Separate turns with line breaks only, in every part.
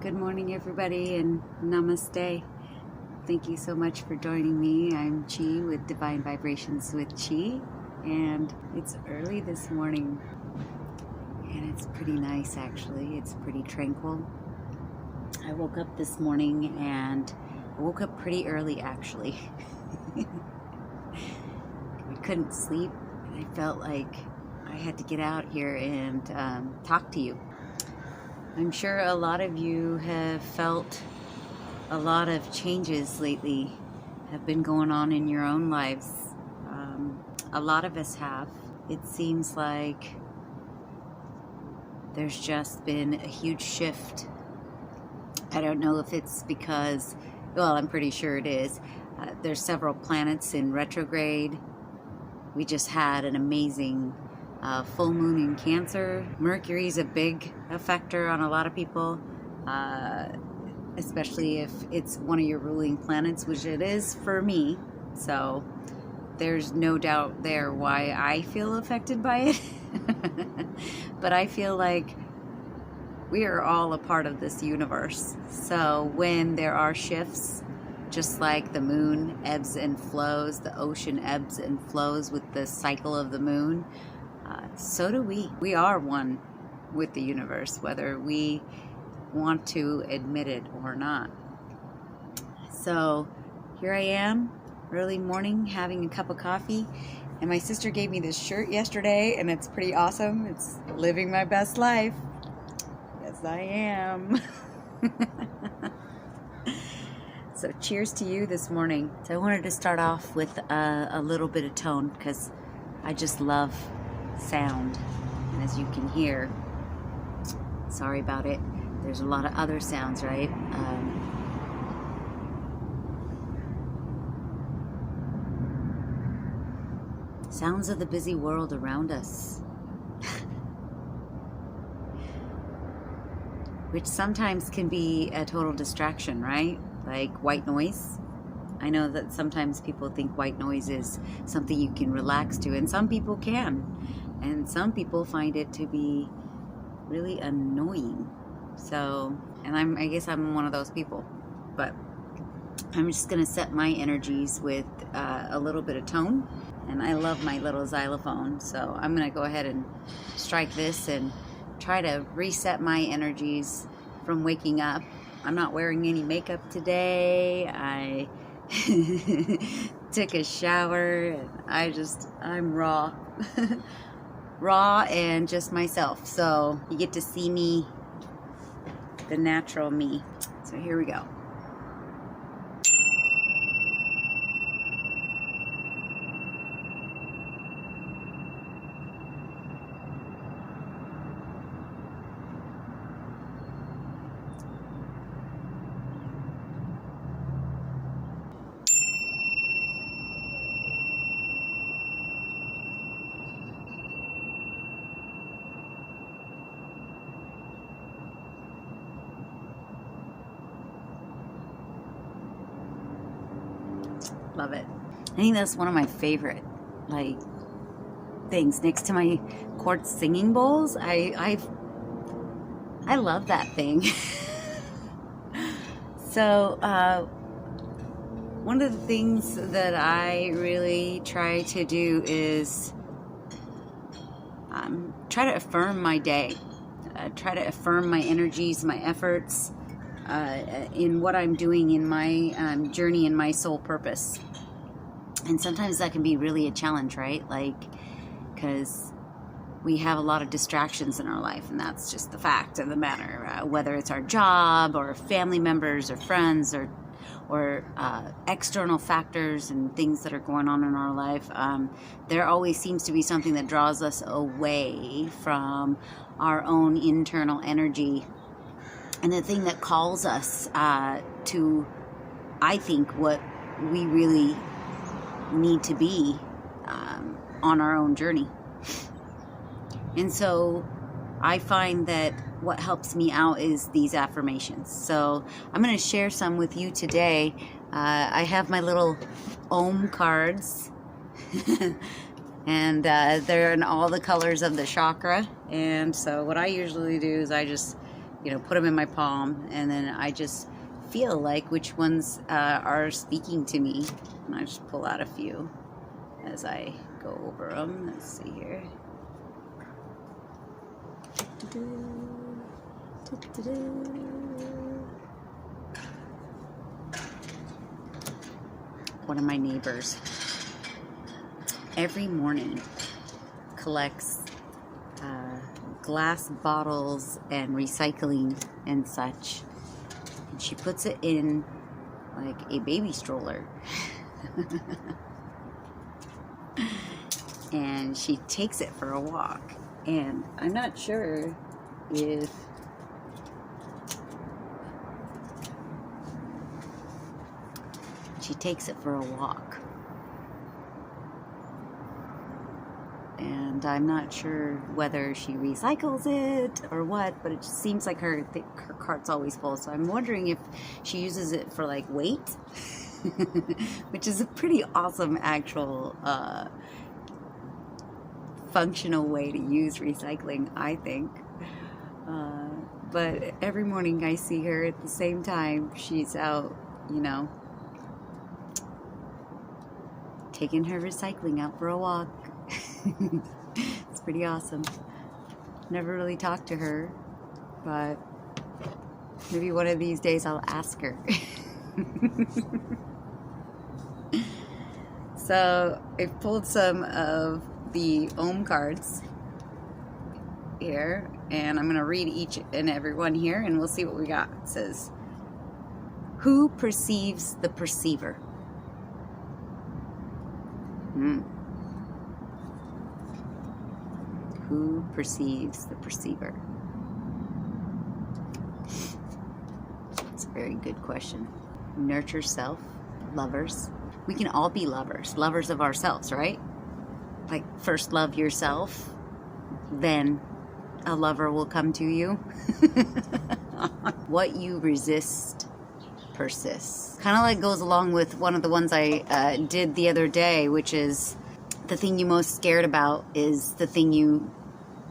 Good morning, everybody, and namaste. Thank you so much for joining me. I'm Chi with Divine Vibrations with Chi, and it's early this morning, and it's pretty nice actually. It's pretty tranquil. I woke up this morning, and I woke up pretty early actually. I couldn't sleep, and I felt like I had to get out here and talk to you. I'm sure a lot of you have felt a lot of changes lately have been going on in your own lives. A lot of us have. It seems like there's just been a huge shift. I don't know if it's because, well, I'm pretty sure it is. There's several planets in retrograde. We just had an amazing full moon in Cancer. Mercury's a big effector on a lot of people, especially if it's one of your ruling planets, which it is for me. So there's no doubt there why I feel affected by it. But I feel like we are all a part of this universe. So when there are shifts, just like the moon ebbs and flows, the ocean ebbs and flows with the cycle of the moon, so do we. We are one with the universe, whether we want to admit it or not. So here I am, early morning, having a cup of coffee, and my sister gave me this shirt yesterday, and it's pretty awesome. It's living my best life. Yes, I am. So cheers to you this morning. So I wanted to start off with a little bit of tone, because I just love sound, and as you can hear, sorry about it, there's a lot of other sounds, right? Sounds of the busy world around us, which sometimes can be a total distraction, right? Like white noise. I know that sometimes people think white noise is something you can relax to, and some people can, and some people find it to be really annoying. So, and I guess I'm one of those people, but I'm just gonna set my energies with a little bit of tone, and I love my little xylophone, so I'm gonna go ahead and strike this and try to reset my energies from waking up. I'm not wearing any makeup today. I took a shower, and I'm raw. Raw and just myself. So you get to see me, the natural me. So here we go. Love it. I think that's one of my favorite things next to my quartz singing bowls. I love that thing. So one of the things that I really try to do is try to affirm my day, try to affirm my energies, my efforts, in what I'm doing in my journey and my soul purpose. And sometimes that can be really a challenge, right? Because we have a lot of distractions in our life, and that's just the fact of the matter. Whether it's our job or family members or friends or external factors and things that are going on in our life, there always seems to be something that draws us away from our own internal energy. And the thing that calls us to, I think, what we really need to be on our own journey. And so I find that what helps me out is these affirmations. So I'm going to share some with you today. I have my little Om cards. And they're in all the colors of the chakra. And so what I usually do is I just put them in my palm, and then I just feel like which ones are speaking to me. And I just pull out a few as I go over them. Let's see here. One of my neighbors every morning collects glass bottles and recycling and such, and she puts it in like a baby stroller and she takes it for a walk. And I'm not sure if she takes it for a walk, and I'm not sure whether she recycles it or what, but it just seems like her cart's always full. So I'm wondering if she uses it for like weight, which is a pretty awesome actual functional way to use recycling, I think. But every morning I see her at the same time. She's out, taking her recycling out for a walk. It's pretty awesome. Never really talked to her, but maybe one of these days I'll ask her. So I've pulled some of the Om cards here, and I'm going to read each and every one here, and we'll see what we got. It says, who perceives the perceiver? Who perceives the perceiver? It's a very good question. Nurture self, lovers. We can all be lovers of ourselves, right? Like, first love yourself, then a lover will come to you. What you resist persists. Kind of like goes along with one of the ones I did the other day, which is the thing you're most scared about is the thing you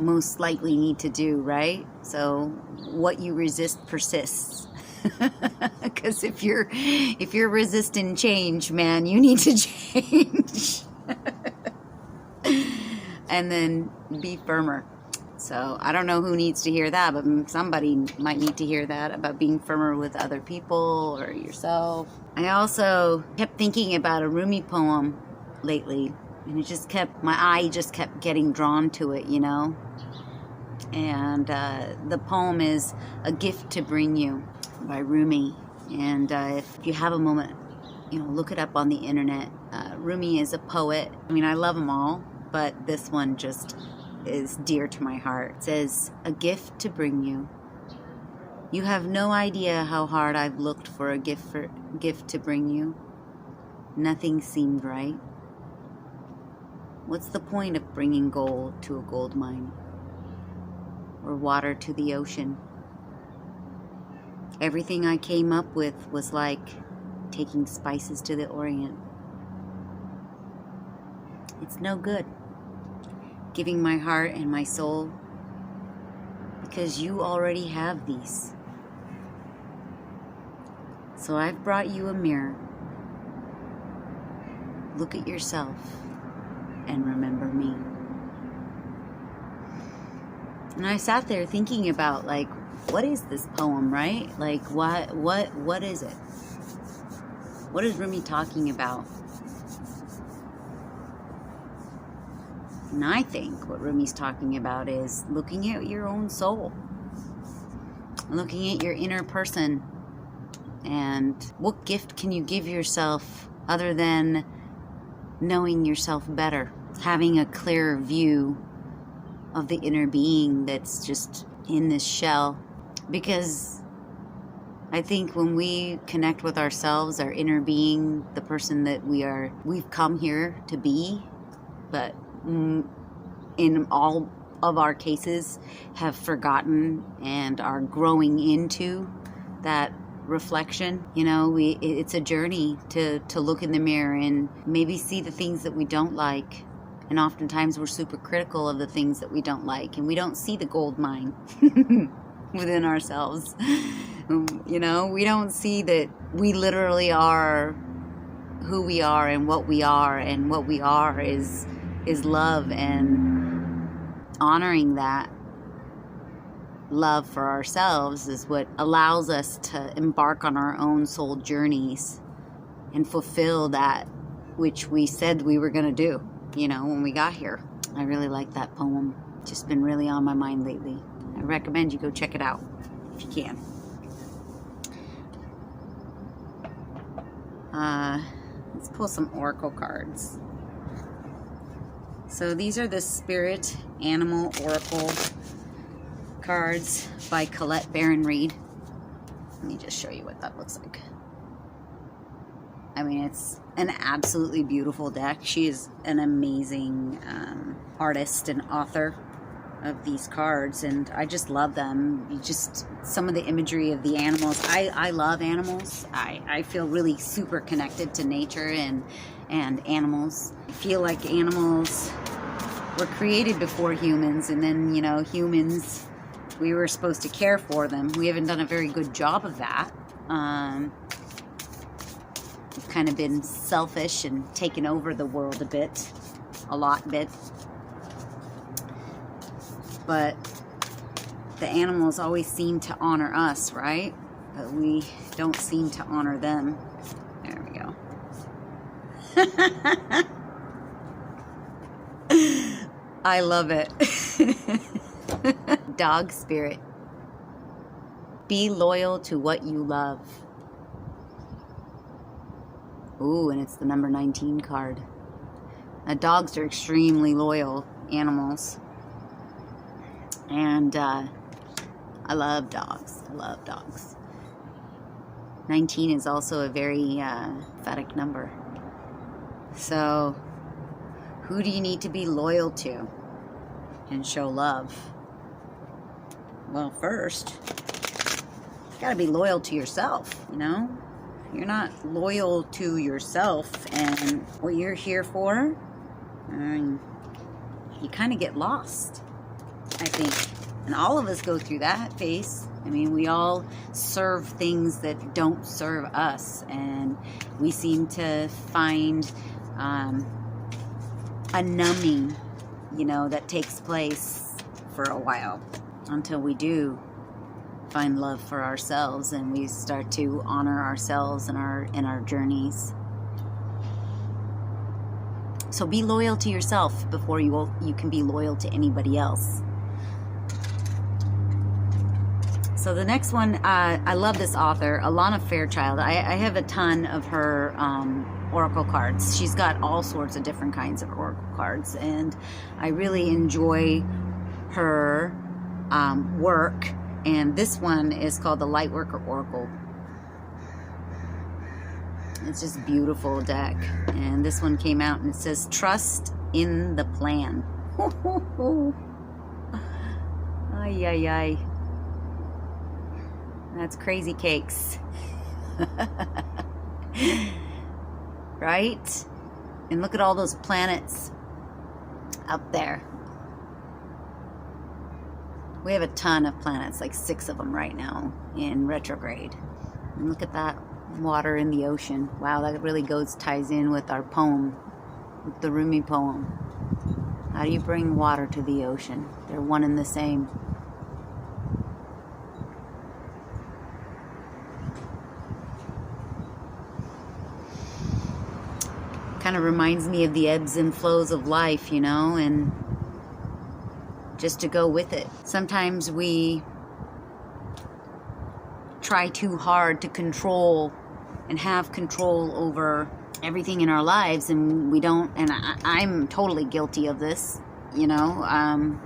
most likely need to do, right? So what you resist persists. Because if you're resisting change, man, you need to change. And then be firmer. So I don't know who needs to hear that, but somebody might need to hear that about being firmer with other people or yourself. I also kept thinking about a Rumi poem lately, and it just my eye just kept getting drawn to it, And the poem is A Gift to Bring You by Rumi. And if you have a moment, look it up on the internet. Rumi is a poet. I mean, I love them all, but this one just is dear to my heart. It says, a gift to bring you. You have no idea how hard I've looked for a gift to bring you. Nothing seemed right. What's the point of bringing gold to a gold mine? Or water to the ocean? Everything I came up with was like taking spices to the Orient. It's no good giving my heart and my soul, because you already have these. So I've brought you a mirror. Look at yourself and remember me. And I sat there thinking about, like, what is this poem, right? Like, what is it? What is Rumi talking about? And I think what Rumi's talking about is looking at your own soul, looking at your inner person, and what gift can you give yourself other than knowing yourself better, having a clearer view of the inner being that's just in this shell. Because I think when we connect with ourselves, our inner being, the person that we've come here to be, but in all of our cases have forgotten and are growing into that reflection. It's a journey to look in the mirror and maybe see the things that we don't like. And oftentimes we're super critical of the things that we don't like, and we don't see the gold mine. within ourselves. You know, we don't see that we literally are who we are and what we are, and what we are is love, and honoring that love for ourselves is what allows us to embark on our own soul journeys and fulfill that which we said we were going to do, you know, when we got here. I really like that poem. Just been really on my mind lately. I recommend you go check it out if you can. Let's pull some oracle cards. So these are the Spirit Animal Oracle cards by Collette Baron-Reid. Let me just show you what that looks like. I mean, it's an absolutely beautiful deck. She is an amazing artist and author of these cards, and I just love them. You just, some of the imagery of the animals. I love animals. I feel really super connected to nature and animals. I feel like animals were created before humans, and then, you know, humans, we were supposed to care for them. We haven't done a very good job of that. We've kind of been selfish and taken over the world a bit. But the animals always seem to honor us, right? But we don't seem to honor them. There we go. I love it. Dog spirit. Be loyal to what you love. Ooh, and it's the number 19 card. Dogs are extremely loyal animals. And I love dogs. I love dogs. 19 is also a very emphatic number. So, who do you need to be loyal to and show love? Well, first, you gotta be loyal to yourself, you know? If you're not loyal to yourself and what you're here for, you kind of get lost, I think. And all of us go through that phase. I mean, we all serve things that don't serve us, and we seem to find a numbing, you know, that takes place for a while until we do find love for ourselves and we start to honor ourselves in our journeys. So be loyal to yourself before you can be loyal to anybody else. So the next one, I love this author, Alana Fairchild. I have a ton of her oracle cards. She's got all sorts of different kinds of oracle cards, and I really enjoy her work. And this one is called the Lightworker Oracle. It's just a beautiful deck. And this one came out and it says, trust in the plan. Ay, ay, ay. That's crazy cakes. Right? And look at all those planets up there. We have a ton of planets, like 6 of them right now in retrograde. And look at that water in the ocean. Wow, that really ties in with our poem, with the Rumi poem. How do you bring water to the ocean? They're one and the same. Kind of reminds me of the ebbs and flows of life, you know, and just to go with it. Sometimes we try too hard to control and have control over everything in our lives, and we don't. And I'm totally guilty of this, you know. I'm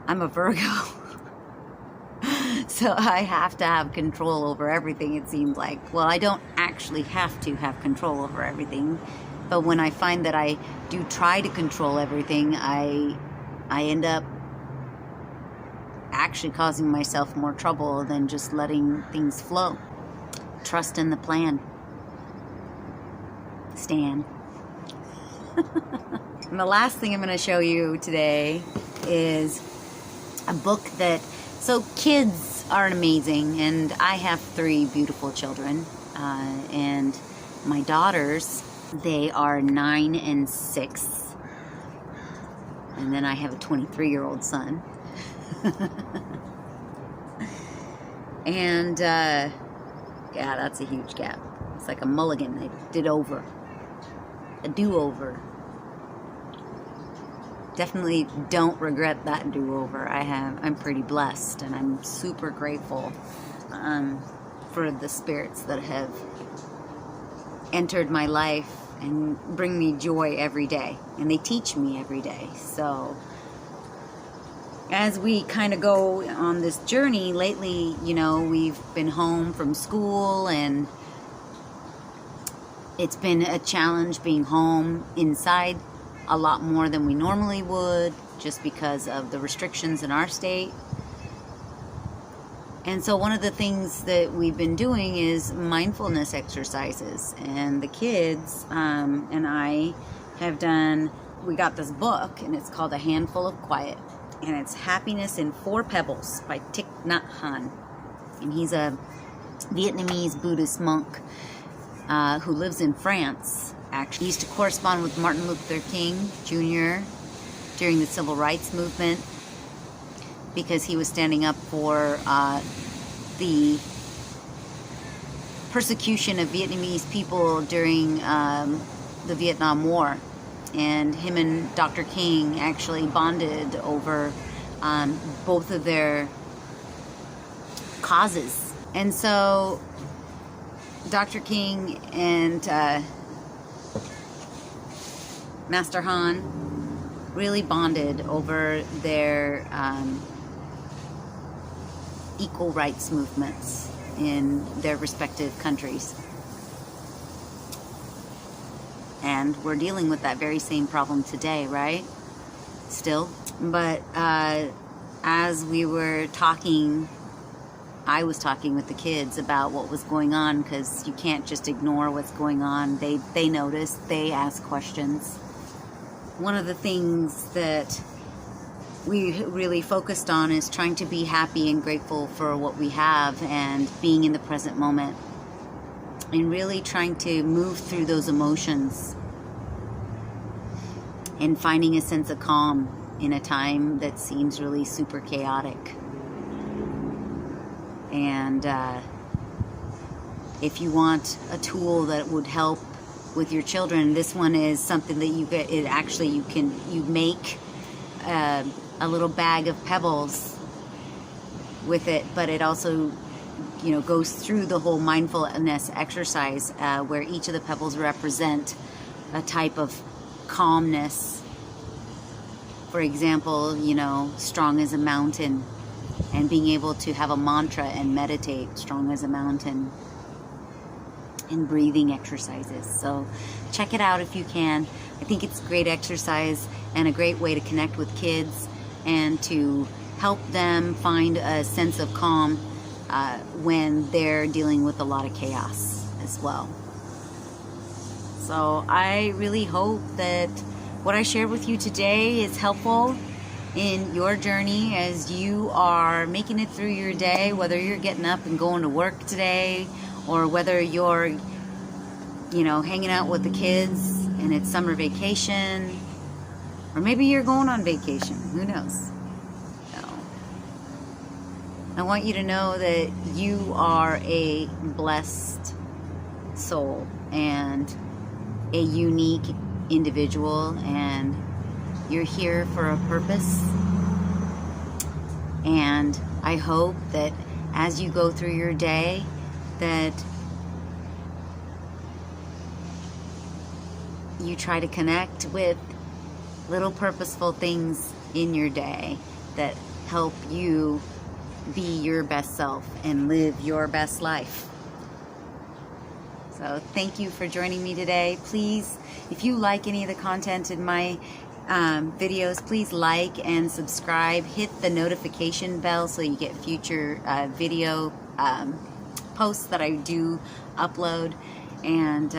a Virgo. So I have to have control over everything, it seems like. Well, I don't actually have to have control over everything, but when I find that I do try to control everything, I end up actually causing myself more trouble than just letting things flow. Trust in the plan. Stan. And the last thing I'm going to show you today is a book that So kids are amazing, and I have 3 beautiful children, and my daughters, they are 9 and 6, and then I have a 23-year-old son. And yeah, that's a huge gap. It's like a mulligan. They did over. A do-over. Definitely don't regret that do-over. I'm pretty blessed, and I'm super grateful for the spirits that have entered my life and bring me joy every day, and they teach me every day. So as we kind of go on this journey lately, you know, we've been home from school, and it's been a challenge being home inside a lot more than we normally would, just because of the restrictions in our state. And so one of the things that we've been doing is mindfulness exercises, and the kids and I have done, we got this book, and it's called A Handful of Quiet, and it's Happiness in 4 Pebbles by Thich Nhat Hanh. And he's a Vietnamese Buddhist monk who lives in France. Actually, he used to correspond with Martin Luther King Jr. during the Civil Rights Movement, because he was standing up for the persecution of Vietnamese people during the Vietnam War. And him and Dr. King actually bonded over both of their causes. And so Dr. King and Master Han really bonded over their equal rights movements in their respective countries. And we're dealing with that very same problem today, right? Still. But as we were talking, I was talking with the kids about what was going on, because you can't just ignore what's going on. They notice, they ask questions. One of the things that we really focused on is trying to be happy and grateful for what we have, and being in the present moment, and really trying to move through those emotions and finding a sense of calm in a time that seems really super chaotic. And if you want a tool that would help with your children, this one is something that you get. It actually, you make a little bag of pebbles with it, but it also, you know, goes through the whole mindfulness exercise, where each of the pebbles represent a type of calmness. For example, you know, strong as a mountain, and being able to have a mantra and meditate, strong as a mountain, and breathing exercises. So check it out if you can. I think it's a great exercise and a great way to connect with kids and to help them find a sense of calm when they're dealing with a lot of chaos as well. So I really hope that what I shared with you today is helpful in your journey as you are making it through your day, whether you're getting up and going to work today, or whether you're, you know, hanging out with the kids and it's summer vacation, or maybe you're going on vacation. Who knows? No. I want you to know that you are a blessed soul and a unique individual, and you're here for a purpose. And I hope that as you go through your day, that you try to connect with little purposeful things in your day that help you be your best self and live your best life. So thank you for joining me today. Please, if you like any of the content in my videos, please like and subscribe. Hit the notification bell so you get future video posts that I do upload. And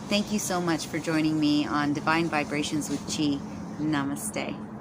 thank you so much for joining me on Divine Vibrations with Chi. Namaste.